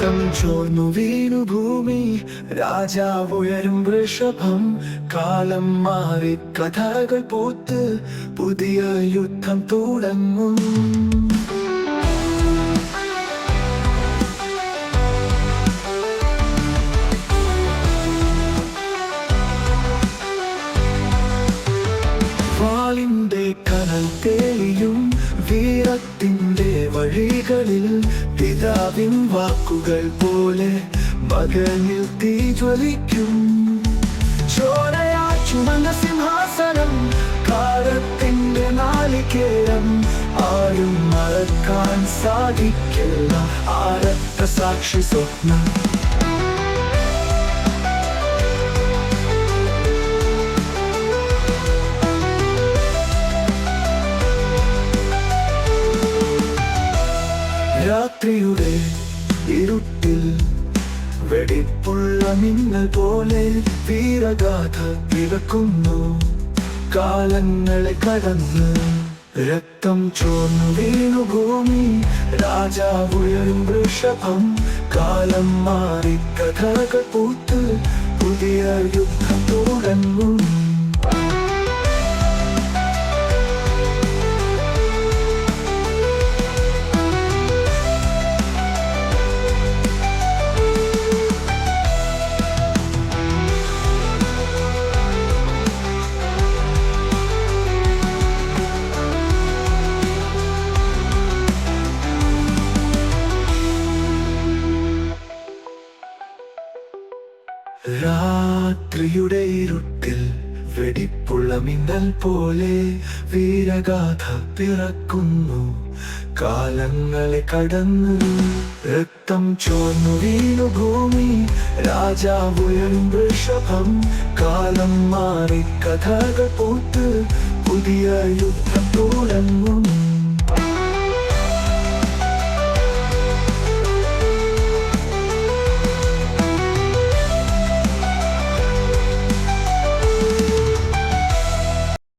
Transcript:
രക്തം ചോർന്നു വീണു ഭൂമി, രാജാവുയരും വൃഷഭം. കാലം മാറി കഥകൾ പൂത്ത് പുതിയ യുദ്ധം തുടങ്ങും. വാളിന്റെ കനൽ തെളിയും വീരത്തിന്റെ വഴികളിൽ, പിതാവിൻ വാക്കുകൾ പോലെ മകനിൽ തീ ജ്വലിക്കും. ചോരയാ ചുമന്ന സിംഹാസനം, കാലത്തിന്റെ നാളികേരം. ആരും മറക്കാൻ സാധിക്കില്ല ആ രക്തസാക്ഷി സ്വപ്നം. രാത്രിയുടെ ഇരുട്ടിൽ വെടിപ്പുള്ള മിന്നൽ പോലെ വീരഗാഥ പിറക്കുന്നു. കാലങ്ങളെ കടന്ന് രക്തം ചോർന്നു വീണു ഭൂമി, രാജാവുയരും വൃഷഭം. കാലം മാറി കഥകൾ പൂത്ത് പുതിയ യുദ്ധം തുടങ്ങും. രാത്രിയുടെ ഇരുട്ടിൽ വെടിപ്പുള്ള മിന്നൽ പോലെ വീരഗാഥ പിറക്കുന്നു. കാലങ്ങളെ കടന്ന് രക്തം ചോർന്നു വീണു ഭൂമി, രാജാവുയരും വൃഷഭം. കാലം മാറി കഥകൾ പൂത്ത് പുതിയ യുദ്ധം തുടങ്ങും.